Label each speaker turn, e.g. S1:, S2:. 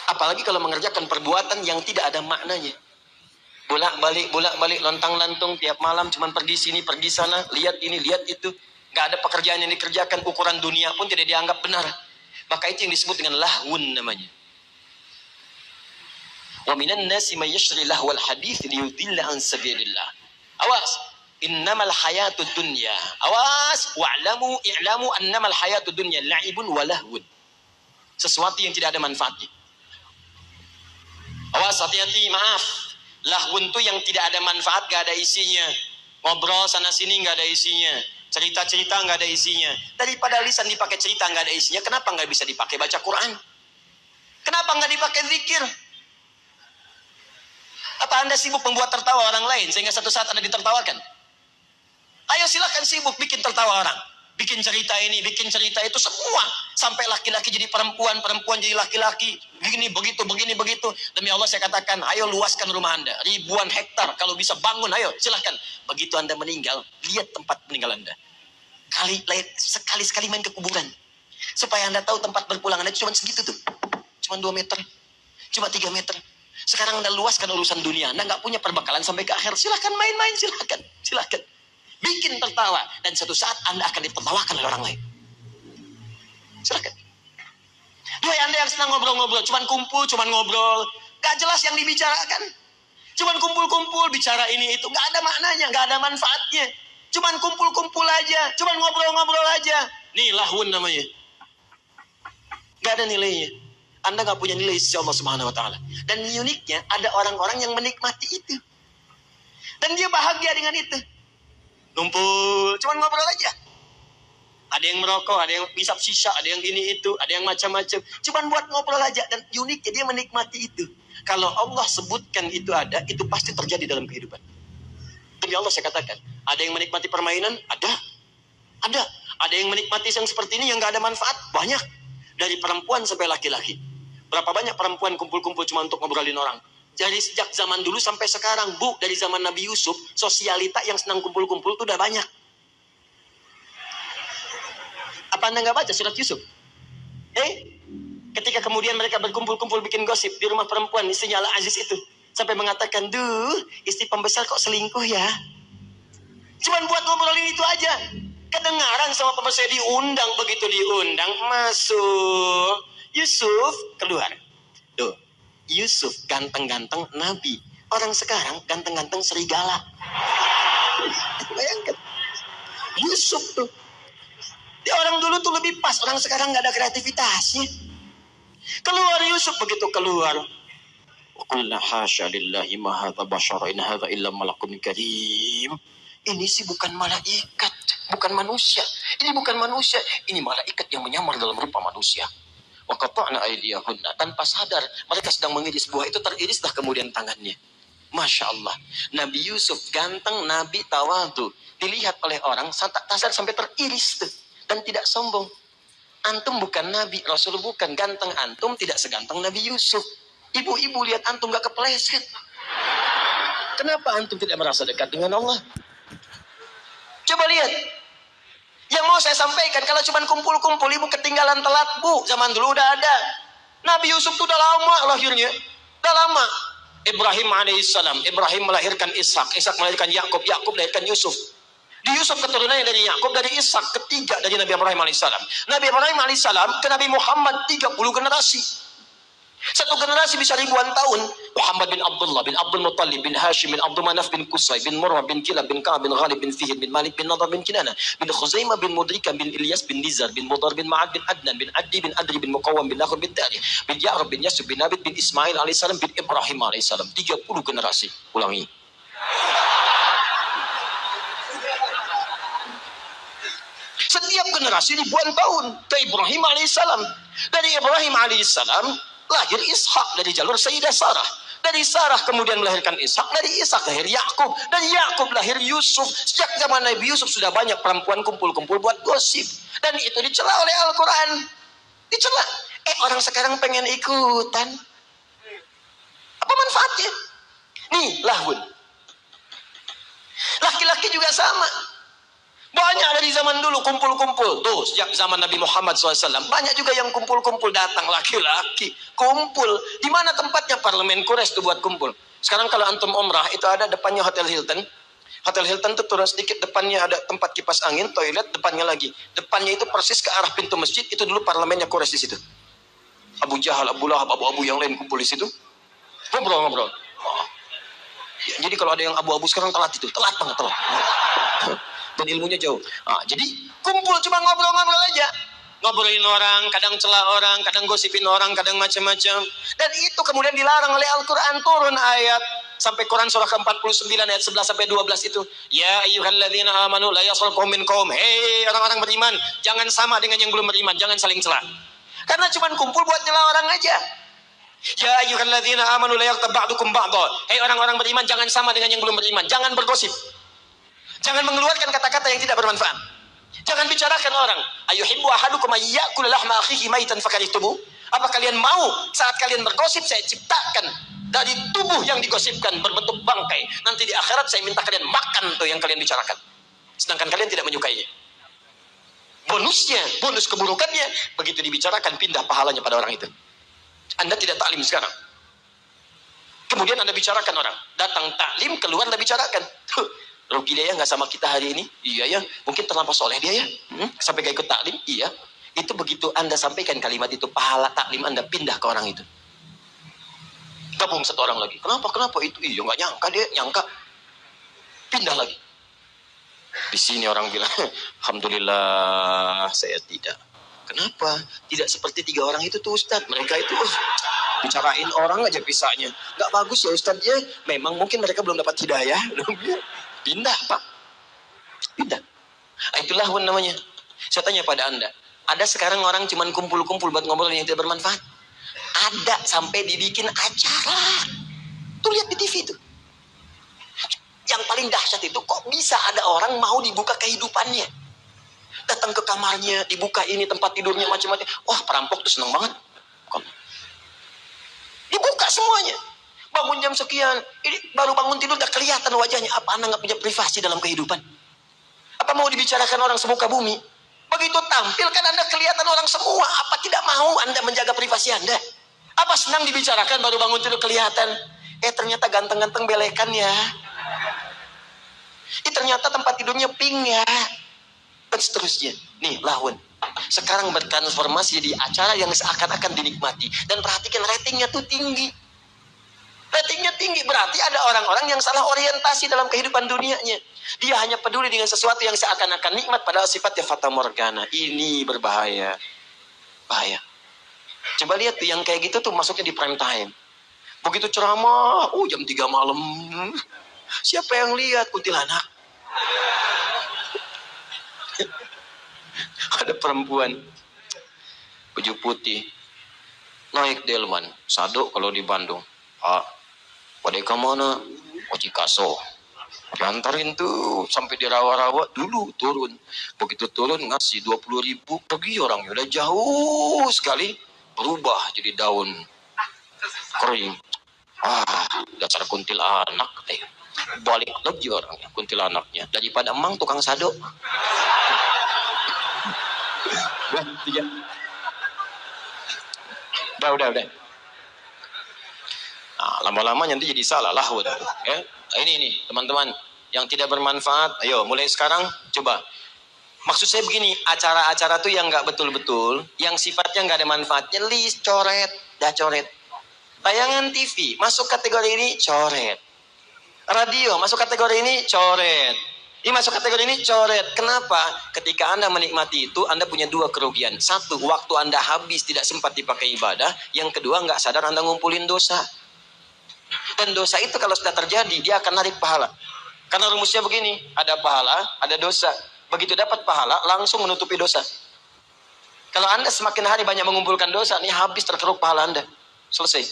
S1: Apalagi kalau mengerjakan perbuatan yang tidak ada maknanya. Bolak-balik lontang-lantung tiap malam cuman pergi sini, pergi sana, lihat ini, lihat itu. Gak ada pekerjaan yang dikerjakan, ukuran dunia pun tidak dianggap benar. Maka itu yang disebut dengan lahwun namanya. Wa minan nasi may yashri lahwal hadits liyudilla an sabilillah. Awas, innamal hayatud dunya. Awas, i'lamu annamal hayatud dunya la'ibun wa lahwun. Sesuatu yang tidak ada manfaatnya. Awas, hati-hati, maaf. Lahwun itu yang tidak ada manfaat, gak ada isinya. Ngobrol sana sini gak ada isinya. Cerita-cerita gak ada isinya. Daripada lisan dipakai cerita gak ada isinya, kenapa gak bisa dipakai baca Quran? Kenapa gak dipakai zikir? Apa Anda sibuk membuat tertawa orang lain sehingga satu saat Anda ditertawakan? Ayo silakan sibuk bikin tertawa orang. Bikin cerita ini, bikin cerita itu, semua. Sampai laki-laki jadi perempuan, perempuan jadi laki-laki. Begini, begitu. Demi Allah saya katakan, ayo luaskan rumah Anda. Ribuan hektar, kalau bisa bangun, ayo silahkan. Begitu Anda meninggal, lihat tempat meninggal Anda. Sekali-sekali main ke kuburan. Supaya Anda tahu tempat berpulang Anda cuma segitu tuh. Cuma 2 meter. Cuma 3 meter. Sekarang Anda luaskan urusan dunia. Anda nggak punya perbekalan sampai ke akhir. Silahkan main-main, silahkan. Bikin tertawa. Dan satu saat Anda akan ditertawakan oleh orang lain. Silahkan. Duhai Anda yang senang ngobrol-ngobrol. Cuman kumpul, cuman ngobrol. Gak jelas yang dibicarakan. Cuman kumpul-kumpul, bicara ini itu. Gak ada maknanya, gak ada manfaatnya. Cuman kumpul-kumpul aja. Cuman ngobrol-ngobrol aja. Nih lahwun namanya. Gak ada nilainya. Anda gak punya nilai sisi Allah Subhanahu wa Ta'ala. Dan uniknya, ada orang-orang yang menikmati itu. Dan dia bahagia dengan itu. Numpul, cuman ngobrol aja. Ada yang merokok, ada yang hisap sisa, ada yang ini itu, ada yang macam-macam. Cuman buat ngobrol aja. Dan uniknya dia menikmati itu. Kalau Allah sebutkan itu ada, itu pasti terjadi dalam kehidupan. Demi Allah saya katakan, ada yang menikmati permainan? Ada. Ada yang menikmati yang seperti ini yang gak ada manfaat? Banyak. Dari perempuan sampai laki-laki. Berapa banyak perempuan kumpul-kumpul cuma untuk ngobrolin orang. Jadi sejak zaman dulu sampai sekarang, Bu, dari zaman Nabi Yusuf, sosialita yang senang kumpul-kumpul itu udah banyak. Apa Anda nggak baca surat Yusuf? Ketika kemudian mereka berkumpul-kumpul bikin gosip di rumah perempuan, istrinya Al-Aziz itu. Sampai mengatakan, duh, istri pembesar kok selingkuh ya? Cuman buat ngobrolin itu aja. Kedengaran sama pembesar diundang, begitu diundang, masuk. Yusuf keluar. Tuh, Yusuf ganteng-ganteng Nabi. Orang sekarang ganteng-ganteng serigala. Bayangkan. Yusuf tuh. Di orang dulu tuh lebih pas. Orang sekarang gak ada kreativitasnya. Keluar Yusuf, begitu keluar. Qulna hasya lillahi ma hadza basyara in hadza illa malakun karim. Ini sih bukan malaikat, bukan manusia. Ini bukan manusia, ini malaikat yang menyamar dalam rupa manusia. Wa qata'na aydiyahunna, tanpa sadar mereka sedang mengiris buah itu, teririslah kemudian tangannya. Masya Allah. Nabi Yusuf ganteng, Nabi tawadhu, dilihat oleh orang tak sadar sampai teriris tuh, dan tidak sombong. Antum bukan Nabi, Rasul bukan, ganteng antum tidak seganteng Nabi Yusuf. Ibu-ibu lihat antum gak kepleset. Kenapa antum tidak merasa dekat dengan Allah? Coba lihat. Yang mau saya sampaikan, kalau cuma kumpul-kumpul, ibu ketinggalan telat, Bu. Zaman dulu udah ada. Nabi Yusuf itu udah lama lahirnya. Udah lama. Ibrahim alaihissalam. Ibrahim melahirkan Ishak. Ishak melahirkan Yakub. Yakub melahirkan Yusuf. Di Yusuf keturunannya dari Yakub, dari Ishak, ketiga dari Nabi Ibrahim alaihissalam. Nabi Ibrahim alaihissalam ke Nabi Muhammad 30 generasi. Satu generasi bisa ribuan tahun. Muhammad bin Abdullah bin Abdul Muttalib bin Hashim bin Abdul Manaf bin Qusay bin Murrah bin Kilab bin Ka'ab bin Ghalib bin Fihir bin Malik bin Nadar bin Kinana bin Khuzaimah bin Mudrika bin Ilyas bin Nizar bin Mudar bin Ma'ad bin Adnan bin Addi bin Adri bin Muqawam bin Nakhur bin Tarikh bin Ya'rab bin Yasub bin Nabit bin Ismail alaihissalam bin Ibrahim alaihissalam. 30 generasi. Ulangi. Setiap generasi ribuan tahun ke Ibrahim alaihissalam. Dari Ibrahim alaihissalam lahir Ishak dari jalur Sayyidah Sarah. Dari Sarah kemudian melahirkan Ishak. Dari Ishak lahir Yakub. Dari Yakub lahir Yusuf. Sejak zaman Nabi Yusuf sudah banyak perempuan kumpul-kumpul buat gosip. Dan itu dicela oleh Al-Quran. Dicela. Orang sekarang pengen ikutan. Apa manfaatnya? Nih, lahun. Laki-laki juga sama. Banyak dari zaman dulu kumpul-kumpul. Tuh, sejak zaman Nabi Muhammad SAW. Banyak juga yang kumpul-kumpul datang. Laki-laki. Kumpul. Di mana tempatnya? Parlemen Quraisy tuh buat kumpul. Sekarang kalau antum umrah, itu ada depannya Hotel Hilton. Hotel Hilton tuh turun sedikit. Depannya ada tempat kipas angin, toilet. Depannya lagi. Depannya itu persis ke arah pintu masjid. Itu dulu parlemennya Quraisy di situ. Abu Jahal, Abu Lahab, Abu-abu yang lain kumpul di situ. Ngobrol-ngobrol. Ya, jadi kalau ada yang abu-abu sekarang telat itu. Telat banget, telat. Dan ilmunya jauh. Jadi kumpul cuma ngobrol-ngobrol aja. Ngobrolin orang, kadang celah orang, kadang gosipin orang, kadang macam-macam. Dan itu kemudian dilarang oleh Al-Quran, turun ayat. Sampai Quran surah ke-49 ayat 11 sampai 12 itu. Ya ayyuhalladzina amanu la yaskhar qaumin qaum. Hei orang-orang beriman, jangan sama dengan yang belum beriman, jangan saling celah. Karena cuma kumpul buat nyela orang aja. Ya ayyuhalladzina amanu la yaghtab ba'dukum ba'dha. Hei orang-orang beriman, jangan sama dengan yang belum beriman, jangan bergosip. Jangan mengeluarkan kata-kata yang tidak bermanfaat. Jangan bicarakan orang. Ayuhibbu ahadukum ayyakula lahma akhihi maitan fakarihtumu. Apa kalian mau saat kalian bergosip saya ciptakan dari tubuh yang digosipkan berbentuk bangkai. Nanti di akhirat saya minta kalian makan tuh yang kalian bicarakan. Sedangkan kalian tidak menyukainya. Bonusnya, bonus keburukannya, begitu dibicarakan pindah pahalanya pada orang itu. Anda tidak taklim sekarang. Kemudian Anda bicarakan orang. Datang taklim, keluar Anda bicarakan. Rugi dia ya nggak sama kita hari ini? Iya ya, mungkin terlampau soleh dia ya. Sampai gak ikut taklim? Iya. Itu begitu Anda sampaikan kalimat itu, pahala taklim Anda pindah ke orang itu. Gabung satu orang lagi. Kenapa itu? Iya nggak nyangka dia, nyangka. Pindah lagi. Di sini orang bilang, alhamdulillah saya tidak. Kenapa? Tidak seperti 3 orang itu tuh Ustadz. Mereka itu bicarain orang aja pisahnya. Nggak bagus ya Ustadz ya. Memang mungkin mereka belum dapat hidayah. Pindah Pak. Pindah. Itulah namanya. Saya tanya pada Anda. Ada sekarang orang cuma kumpul-kumpul buat ngobrol yang tidak bermanfaat. Ada sampai dibikin acara. Tuh lihat di TV itu. Yang paling dahsyat itu kok bisa ada orang mau dibuka kehidupannya. Datang ke kamarnya, dibuka ini tempat tidurnya macam-macam. Wah perampok tuh seneng banget. Dibuka semuanya. Bangun jam sekian, ini baru bangun tidur udah kelihatan wajahnya. Apa Anda nggak punya privasi dalam kehidupan? Apa mau dibicarakan orang semuka bumi? Begitu tampil kan Anda kelihatan orang semua. Apa tidak mau Anda menjaga privasi Anda? Apa senang dibicarakan baru bangun tidur kelihatan? Ternyata ganteng-ganteng belekan ya. Ternyata tempat tidurnya pink ya. Dan seterusnya. Nih lahun. Sekarang bertransformasi jadi acara yang seakan-akan dinikmati. Dan perhatikan ratingnya tuh tinggi. Ratingnya tinggi, berarti ada orang-orang yang salah orientasi dalam kehidupan dunianya. Dia hanya peduli dengan sesuatu yang seakan-akan nikmat, padahal sifatnya fata morgana. Ini berbahaya. Bahaya. Coba lihat tuh, yang kayak gitu tuh masuknya di prime time. Begitu ceramah, jam 3 malam. Siapa yang lihat? Kuntilanak. Ada perempuan. Baju putih. Naik delman. Sado kalau di Bandung. Pada kemana? Cikaso. Diantarin tuh sampai di rawa-rawa dulu turun. Begitu turun ngasih 20.000 pergi orangnya udah jauh sekali berubah jadi daun kering. Dasar kuntilanak. Balik lagi orangnya kuntilanaknya daripada emang tukang sado. Udah. Lama-lama nanti jadi salah lahun. Ya? Ini teman-teman yang tidak bermanfaat. Ayo mulai sekarang coba. Maksud saya begini, acara-acara tuh yang nggak betul-betul, yang sifatnya nggak ada manfaatnya, list coret, coret. Tayangan TV masuk kategori ini coret. Radio masuk kategori ini coret. Ini masuk kategori ini coret. Kenapa? Ketika Anda menikmati itu, Anda punya 2 kerugian. 1, waktu Anda habis tidak sempat dipakai ibadah. Yang kedua, nggak sadar Anda ngumpulin dosa. Dan dosa itu kalau sudah terjadi, dia akan narik pahala. Karena rumusnya begini, ada pahala, ada dosa. Begitu dapat pahala, langsung menutupi dosa. Kalau Anda semakin hari banyak mengumpulkan dosa, ini habis terkeruk pahala Anda. Selesai.